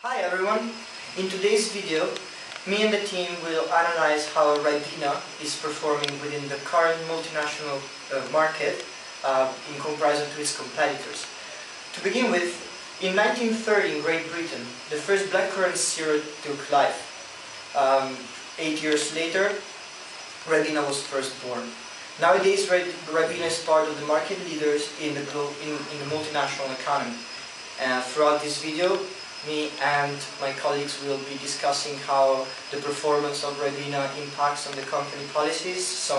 Hi everyone! In today's video, me and the team will analyze how Ribena is performing within the current multinational market in comparison to its competitors. To begin with, in 1930 in Great Britain, the first blackcurrant syrup took life. 8 years later, Ribena was first born. Nowadays, Ribena is part of the market leaders in the multinational economy. Throughout this video, me and my colleagues will be discussing how the performance of Ribena impacts on the company policies.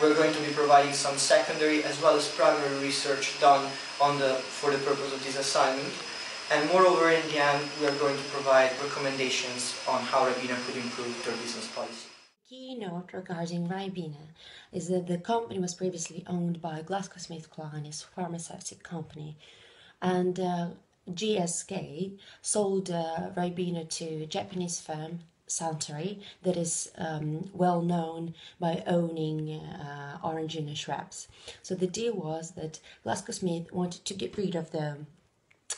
We're going to be providing some secondary as well as primary research done for the purpose of this assignment. And moreover, in the end, we are going to provide recommendations on how Ribena could improve their business policy. Key note regarding Ribena is that the company was previously owned by GlaxoSmithKline, a pharmaceutical company, and GSK sold Ribena to a Japanese firm, Suntory, that is well known by owning orange shrubs. So the deal was that GlaxoSmith wanted to get rid of the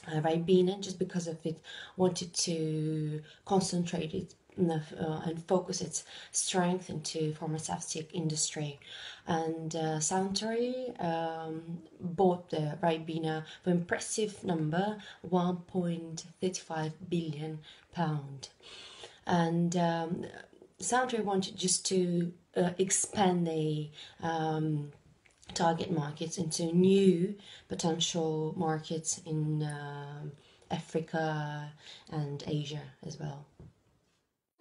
Ribena just because of it, wanted to concentrate it and focus its strength into pharmaceutical industry, and Suntory bought the Ribena for impressive number, £1.35 billion, and Suntory wanted just to expand the target markets into new potential markets in Africa and Asia as well.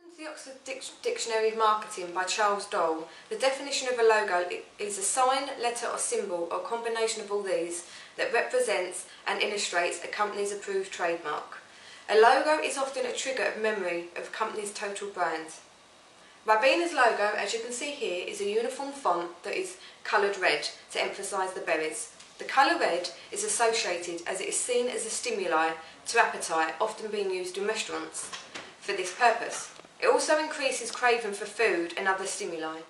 In the Oxford Dictionary of Marketing by Charles Dole, the definition of a logo is a sign, letter or symbol or combination of all these that represents and illustrates a company's approved trademark. A logo is often a trigger of memory of a company's total brand. Ribena's logo, as you can see here, is a uniform font that is coloured red to emphasise the berries. The colour red is associated as it is seen as a stimuli to appetite, often being used in restaurants for this purpose. It also increases craving for food and other stimuli.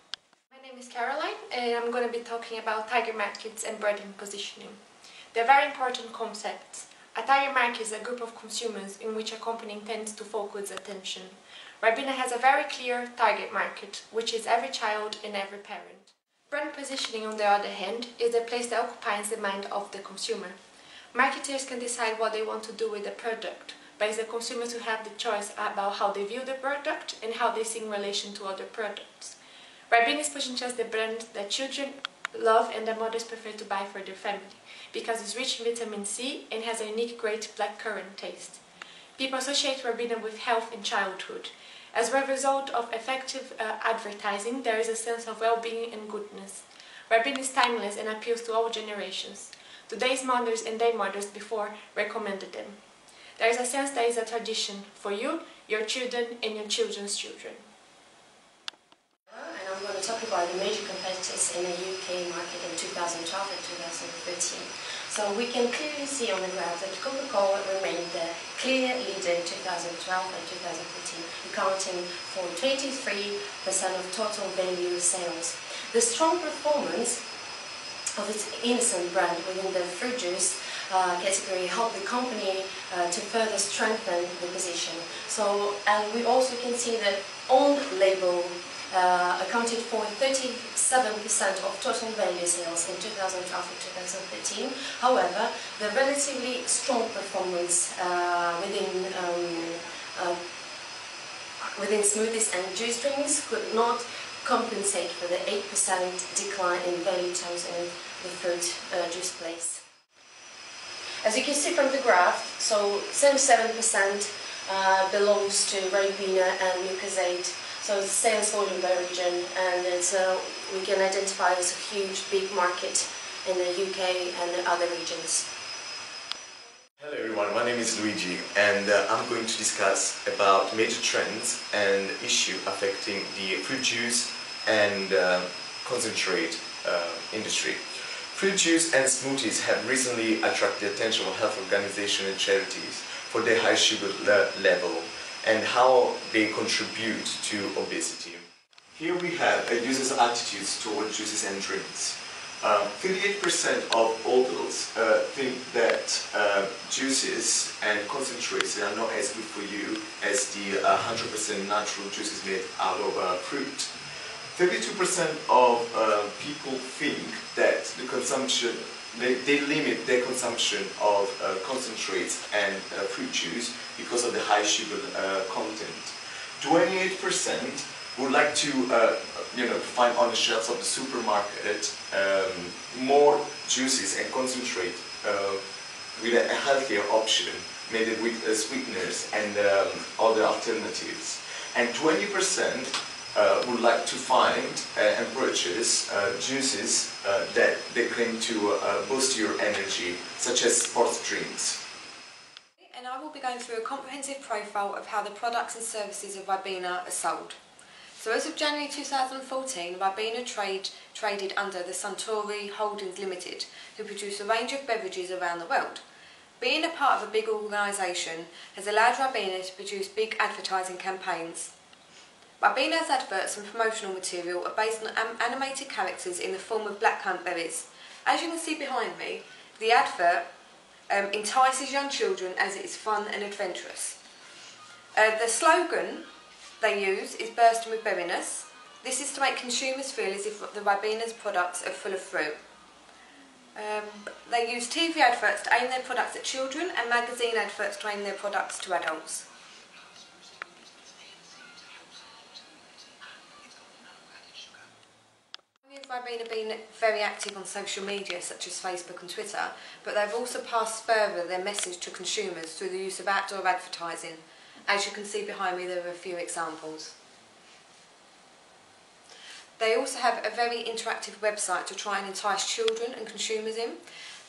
My name is Caroline and I'm going to be talking about target markets and branding positioning. They're very important concepts. A target market is a group of consumers in which a company intends to focus attention. Ribena has a very clear target market, which is every child and every parent. Brand positioning, on the other hand, is the place that occupies the mind of the consumer. Marketers can decide what they want to do with the product, but it's the consumers who have the choice about how they view the product and how they see in relation to other products. Ribena is positioned as the brand that children love and their mothers prefer to buy for their family, because it's rich in vitamin C and has a unique great blackcurrant taste. People associate Ribena with health and childhood. As a result of effective advertising, there is a sense of well-being and goodness. Ribena is timeless and appeals to all generations. Today's mothers and their mothers before recommended them. There is a sense that is a tradition for you, your children and your children's children. And I'm going to talk about the major competitors in the UK market in 2012 and 2013. So we can clearly see on the graph that Coca-Cola remained the clear leader in 2012 and 2013, accounting for 23% of total value sales. The strong performance of its innocent brand within the fruit juice category helped the company to further strengthen the position. So, and we also can see that own label accounted for 37% of total value sales in 2012 and 2013. However, the relatively strong performance within smoothies and juice drinks could not compensate for the 8% decline in value terms in the fruit juice place. As you can see from the graph, so 77% belongs to Ribena and Lucozade. So it's sales volume by region, and we can identify as a huge, big market in the UK and other regions. Hello everyone, my name is Luigi, and I'm going to discuss about major trends and issues affecting the fruit juice and concentrate industry. Fruit juice and smoothies have recently attracted the attention of health organizations and charities for their high sugar level and how they contribute to obesity. Here we have a user's attitudes toward juices and drinks. 38% of adults think that juices and concentrates are not as good for you as the 100% natural juices made out of fruit. 32% of people think that the consumption, they limit their consumption of concentrates and fruit juice because of the high sugar content. 28% would like to find on the shelves of the supermarket more juices and concentrate with a healthier option made with sweeteners and other alternatives. And 20% would like to find and purchase juices that they claim to boost your energy, such as sports drinks. And I will be going through a comprehensive profile of how the products and services of Ribena are sold. So as of January 2014, Ribena traded under the Suntory Holdings Limited, who produce a range of beverages around the world. Being a part of a big organisation has allowed Ribena to produce big advertising campaigns. Ribena's adverts and promotional material are based on animated characters in the form of blackcurrant berries. As you can see behind me, the advert entices young children as it is fun and adventurous. The slogan they use is bursting with berryness. This is to make consumers feel as if the Ribena's products are full of fruit. They use TV adverts to aim their products at children and magazine adverts to aim their products to adults. Ribena have been very active on social media such as Facebook and Twitter, but they've also passed further their message to consumers through the use of outdoor advertising. As you can see behind me, there are a few examples. They also have a very interactive website to try and entice children and consumers in.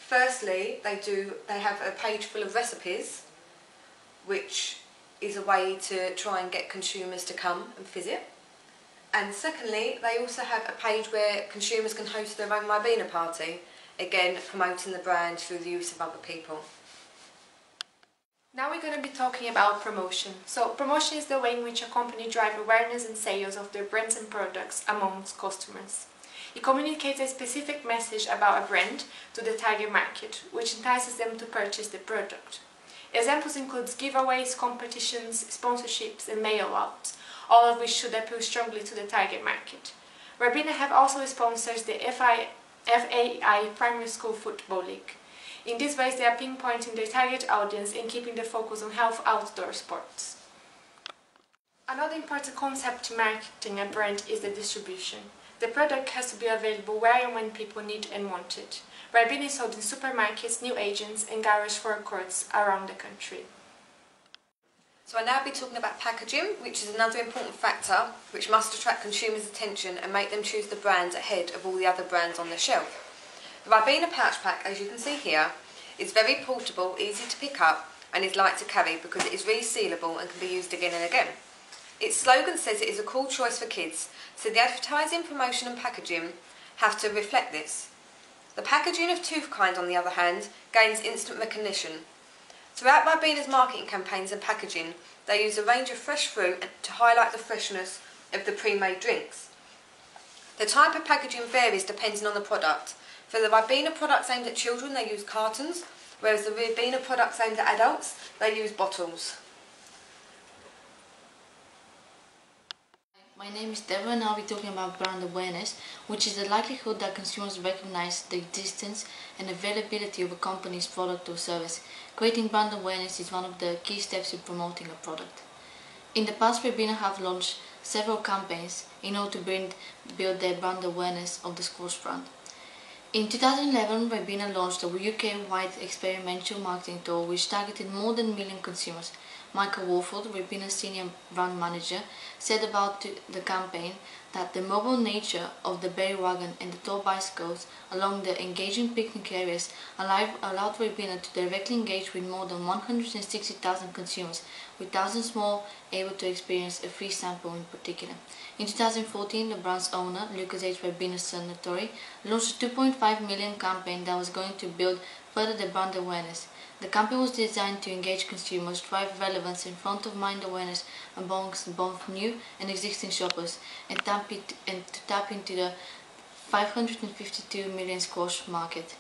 Firstly, they have a page full of recipes, which is a way to try and get consumers to come and visit. And secondly, they also have a page where consumers can host their own Ribena party, again promoting the brand through the use of other people. Now we're going to be talking about promotion. So promotion is the way in which a company drives awareness and sales of their brands and products amongst customers. It communicates a specific message about a brand to the target market, which entices them to purchase the product. Examples include giveaways, competitions, sponsorships and mail-outs, all of which should appeal strongly to the target market. Ribena have also sponsors the FAI Primary School Football League. In these ways, they are pinpointing their target audience and keeping the focus on health outdoor sports. Another important concept to marketing a brand is the distribution. The product has to be available where and when people need and want it. Ribena is sold in supermarkets, new agents and garage forecourts around the country. So I'll now be talking about packaging, which is another important factor which must attract consumers' attention and make them choose the brand ahead of all the other brands on the shelf. The Ribena pouch pack, as you can see here, is very portable, easy to pick up and is light to carry because it is resealable and can be used again and again. Its slogan says it is a cool choice for kids, so the advertising, promotion and packaging have to reflect this. The packaging of Toothkind, on the other hand, gains instant recognition. Throughout Ribena's marketing campaigns and packaging, they use a range of fresh fruit to highlight the freshness of the pre-made drinks. The type of packaging varies depending on the product. For the Ribena products aimed at children, they use cartons, whereas the Ribena products aimed at adults, they use bottles. My name is Debora and I'll be talking about brand awareness, which is the likelihood that consumers recognize the existence and availability of a company's product or service. Creating brand awareness is one of the key steps in promoting a product. In the past, Ribena have launched several campaigns in order to build their brand awareness of the sports brand. In 2011, Ribena launched a UK-wide experimental marketing tool which targeted more than 1 million consumers. Michael Wolford, Ribena's senior brand manager, said about the campaign that the mobile nature of the berry wagon and the tour bicycles along the engaging picnic areas allowed Ribena to directly engage with more than 160,000 consumers, with thousands more able to experience a free sample in particular. In 2014, the brand's owner, Lucas H. Ribena Suntory, launched a 2.5 million campaign that was going to build further the brand awareness. The campaign was designed to engage consumers, drive relevance and front-of-mind awareness amongst both new and existing shoppers, and to tap into the 552 million squash market.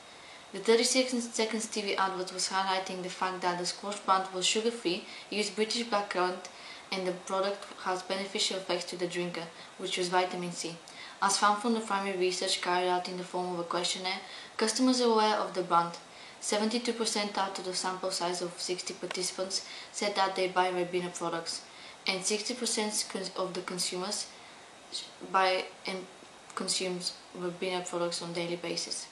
The 30-second TV advert was highlighting the fact that the squash brand was sugar-free, used British blackcurrant, and the product has beneficial effects to the drinker, which was vitamin C. As found from the primary research carried out in the form of a questionnaire, customers are aware of the brand. 72% out of the sample size of 60 participants said that they buy Ribena products, and 60% of the consumers buy and consumes Ribena products on a daily basis.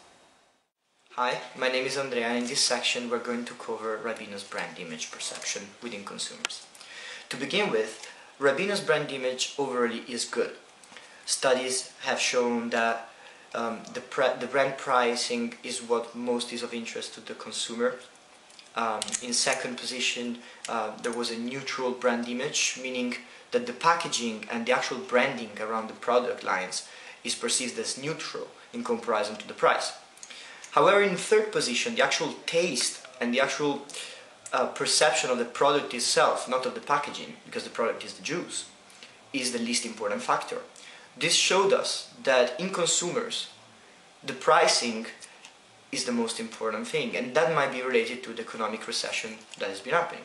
Hi, my name is Andrea, and in this section we're going to cover Ribena's brand image perception within consumers. To begin with, Ribena's brand image overall is good. Studies have shown that the brand pricing is what most is of interest to the consumer. In second position, there was a neutral brand image, meaning that the packaging and the actual branding around the product lines is perceived as neutral in comparison to the price. However, in third position, the actual taste and the actual perception of the product itself, not of the packaging, because the product is the juice, is the least important factor. This showed us that in consumers, the pricing is the most important thing, and that might be related to the economic recession that has been happening.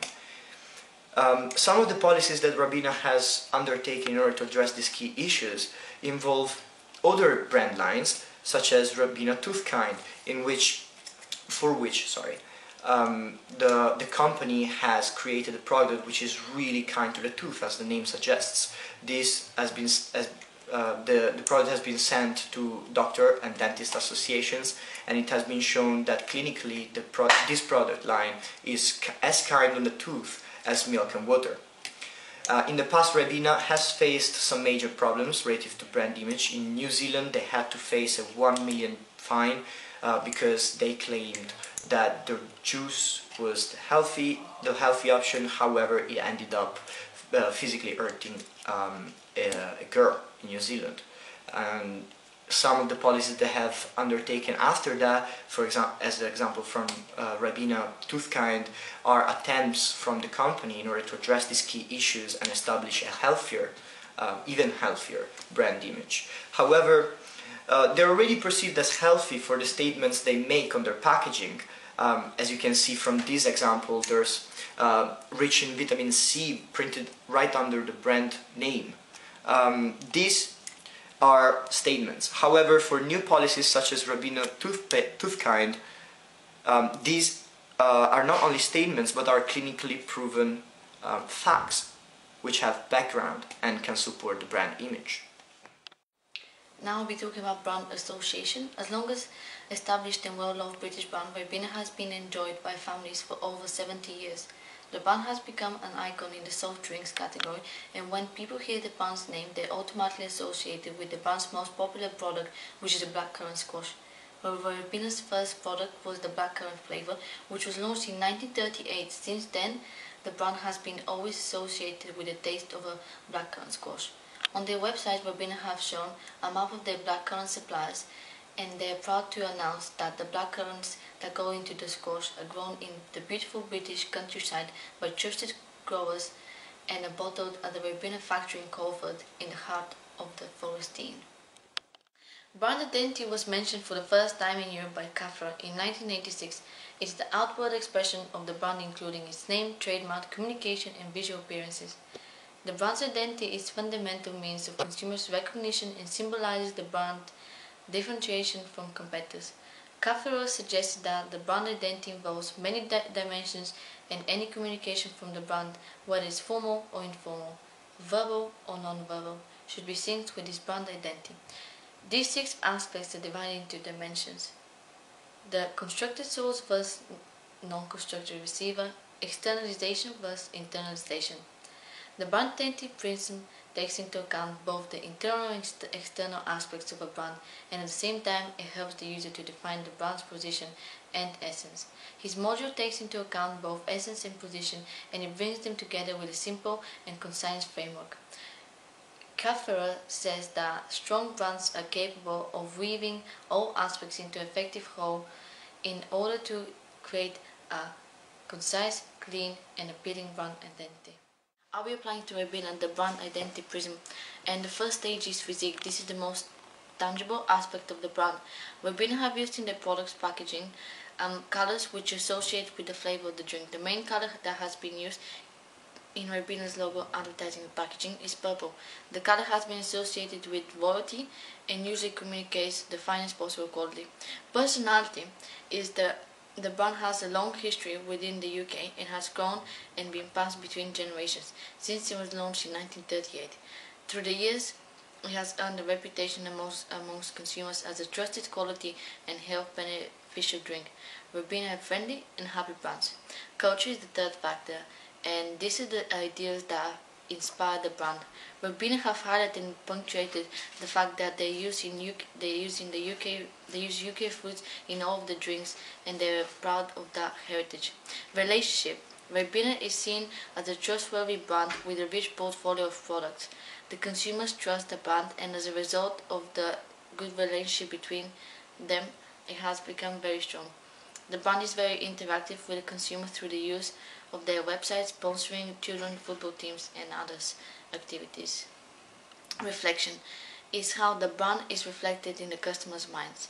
Some of the policies that Ribena has undertaken in order to address these key issues involve other brand lines, such as Ribena Toothkind, for which the company has created a product which is really kind to the tooth, as the name suggests. This has been the product has been sent to doctor and dentist associations, and it has been shown that clinically this product line is as kind on the tooth as milk and water. In the past, Ribena has faced some major problems relative to brand image. In New Zealand, they had to face a 1 million fine because they claimed that the juice was the healthy option. However, it ended up physically hurting a girl in New Zealand. And some of the policies they have undertaken after that, for example, as an example from Ribena Toothkind, are attempts from the company in order to address these key issues and establish a healthier, even healthier brand image. However, they're already perceived as healthy for the statements they make on their packaging. As you can see from this example, there's rich in vitamin C printed right under the brand name. These are statements. However, for new policies such as Ribena Toothkind, these are not only statements but are clinically proven facts which have background and can support the brand image. Now we'll be talking about brand association. As long as established and well-loved British brand, Ribena has been enjoyed by families for over 70 years. The brand has become an icon in the soft drinks category, and when people hear the brand's name, they automatically associate it with the brand's most popular product, which is the blackcurrant squash. However, Ribena's first product was the blackcurrant flavor, which was launched in 1938. Since then, the brand has been always associated with the taste of a blackcurrant squash. On their website, Ribena have shown a map of their blackcurrant suppliers, and they are proud to announce that the blackcurrants that go into the squash are grown in the beautiful British countryside by trusted growers and are bottled at the Ribena factory in Colford, in the heart of the Forestine. Brand identity was mentioned for the first time in Europe by Caffra in 1986. It is the outward expression of the brand, including its name, trademark, communication and visual appearances. The brand's identity is a fundamental means of consumers' recognition and symbolizes the brand differentiation from competitors. Caffra suggested that the brand identity involves many dimensions, and any communication from the brand, whether it's formal or informal, verbal or non-verbal, should be synced with this brand identity. These 6 aspects are divided into dimensions: the constructed source versus non-constructed receiver, externalization versus internalization. The brand identity prism takes into account both the internal and external aspects of a brand, and at the same time it helps the user to define the brand's position and essence. His module takes into account both essence and position, and it brings them together with a simple and concise framework. Caffra says that strong brands are capable of weaving all aspects into an effective whole in order to create a concise, clean and appealing brand identity. I'll be applying to Ribena the brand identity prism, and the first stage is physique. This is the most tangible aspect of the brand. Ribena have used in their products packaging colors which associate with the flavor of the drink. The main color that has been used in Ribena's logo advertising packaging is purple. The color has been associated with royalty and usually communicates the finest possible quality. Personality is the brand has a long history within the UK and has grown and been passed between generations since it was launched in 1938. Through the years, it has earned a reputation amongst consumers as a trusted quality and health beneficial drink. Ribena are friendly and happy brands. Culture is the third factor, and these are the ideas that inspire the brand. Ribena have highlighted and punctuated the fact that they use UK foods in all of the drinks, and they are proud of that heritage. Relationship. Ribena is seen as a trustworthy brand with a rich portfolio of products. The consumers trust the brand, and as a result of the good relationship between them, it has become very strong. The brand is very interactive with the consumer through the use of their website, sponsoring children's football teams and others activities. Reflection is how the brand is reflected in the customer's minds.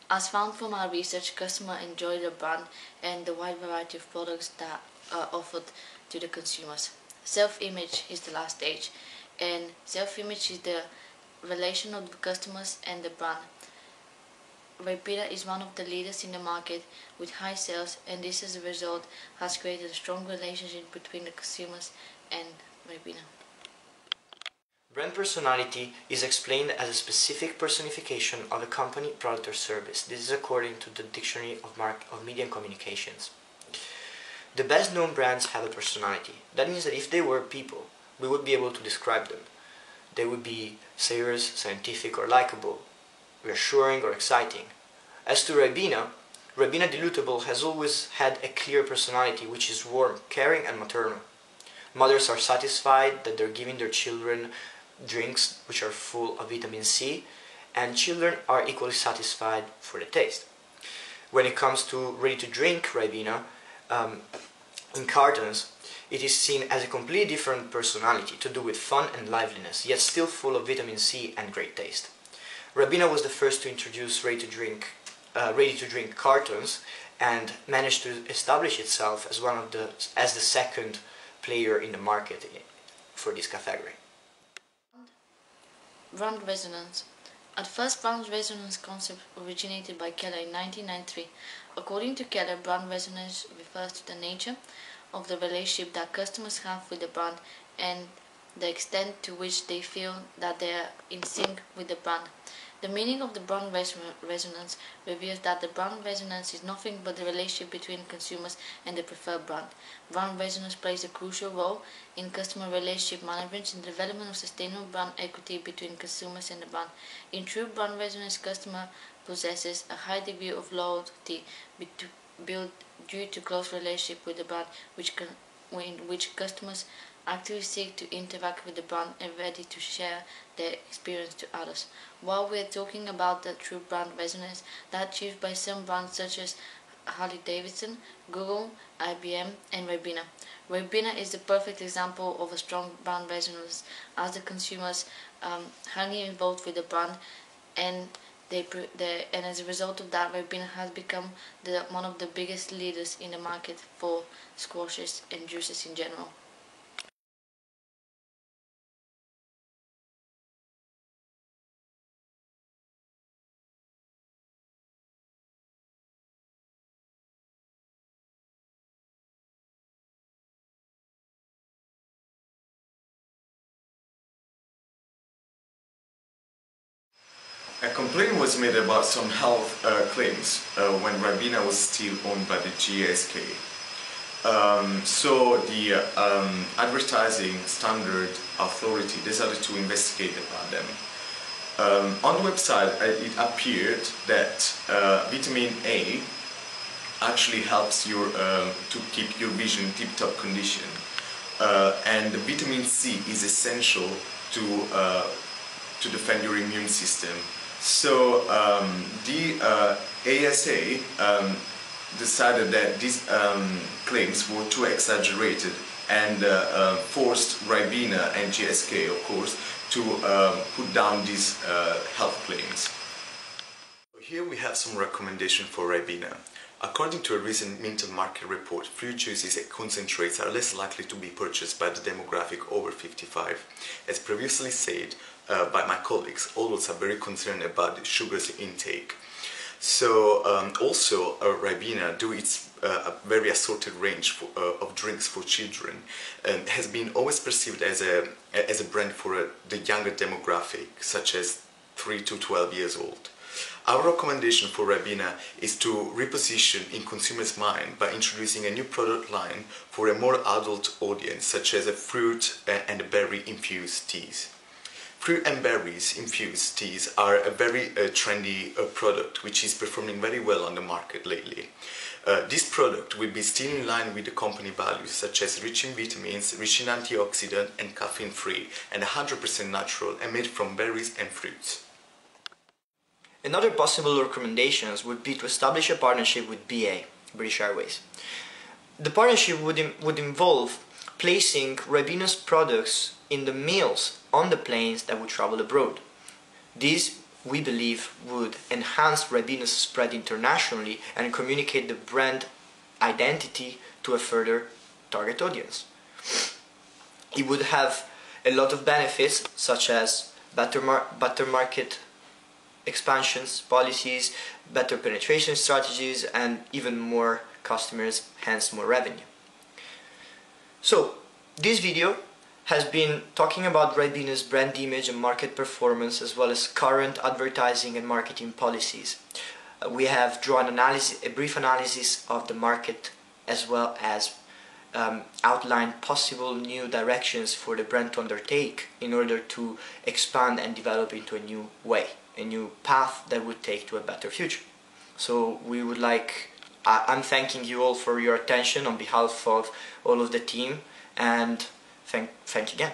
As found from our research, customers enjoy the brand and the wide variety of products that are offered to the consumers. Self-image is the last stage, and self-image is the relation of the customers and the brand. Ribena is one of the leaders in the market with high sales, and this as a result has created a strong relationship between the consumers and Ribena. Brand personality is explained as a specific personification of a company, product or service. This is according to the Dictionary of Media and Communications. The best known brands have a personality. That means that if they were people, we would be able to describe them. They would be serious, scientific or likable, reassuring or exciting. As to Ribena, Ribena Dilutable has always had a clear personality which is warm, caring and maternal. Mothers are satisfied that they're giving their children drinks which are full of vitamin C, and children are equally satisfied for the taste. When it comes to ready-to-drink Ribena, in cartons, it is seen as a completely different personality to do with fun and liveliness, yet still full of vitamin C and great taste. Ribena was the first to introduce ready-to-drink cartons and managed to establish itself as the second player in the market for this category. Brand resonance. At first, brand resonance concept originated by Keller in 1993. According to Keller, brand resonance refers to the nature of the relationship that customers have with the brand and the extent to which they feel that they are in sync with the brand. The meaning of the brand resonance reveals that the brand resonance is nothing but the relationship between consumers and the preferred brand. Brand resonance plays a crucial role in customer relationship management and the development of sustainable brand equity between consumers and the brand. In true brand resonance, customer possesses a high degree of loyalty built due to close relationship with the brand, in which customers actively seek to interact with the brand and ready to share their experience to others. While we are talking about the true brand resonance that achieved by some brands such as Harley-Davidson, Google, IBM, and Ribena. Ribena is the perfect example of a strong brand resonance, as the consumers highly involved with the brand, and as a result of that, Ribena has become one of the biggest leaders in the market for squashes and juices in general. A complaint was made about some health claims when Ribena was still owned by the GSK. So the Advertising Standard Authority decided to investigate about them. On the website, it appeared that vitamin A actually helps to keep your vision in tip-top condition, and the vitamin C is essential to defend your immune system. So the ASA decided that these claims were too exaggerated and forced Ribena and GSK, of course, to put down these health claims. Here we have some recommendation for Ribena. According to a recent Minton market report, fruit juices and concentrates are less likely to be purchased by the demographic over 55. As previously said by my colleagues, adults are very concerned about the sugars intake. So also Ribena, due its very assorted range of drinks for children, has been always perceived as a brand for the younger demographic, such as 3 to 12 years old. Our recommendation for Ribena is to reposition in consumers' mind by introducing a new product line for a more adult audience, such as a fruit and berry infused teas. Fruit and berries infused teas are a very trendy product which is performing very well on the market lately. This product will be still in line with the company values, such as rich in vitamins, rich in antioxidant and caffeine free, and 100% natural and made from berries and fruits. Another possible recommendations would be to establish a partnership with BA, British Airways. The partnership would involve placing Ribena's products in the meals on the planes that would travel abroad. This, we believe, would enhance Ribena's spread internationally and communicate the brand identity to a further target audience. It would have a lot of benefits, such as better market expansions, policies, better penetration strategies, and even more customers, hence more revenue. So, this video has been talking about Ribena's brand image and market performance, as well as current advertising and marketing policies. We have drawn a brief analysis of the market, as well as outlined possible new directions for the brand to undertake in order to expand and develop into a new way, a new path that would take to a better future. So we would I'm thanking you all for your attention on behalf of all of the team, and thank you again.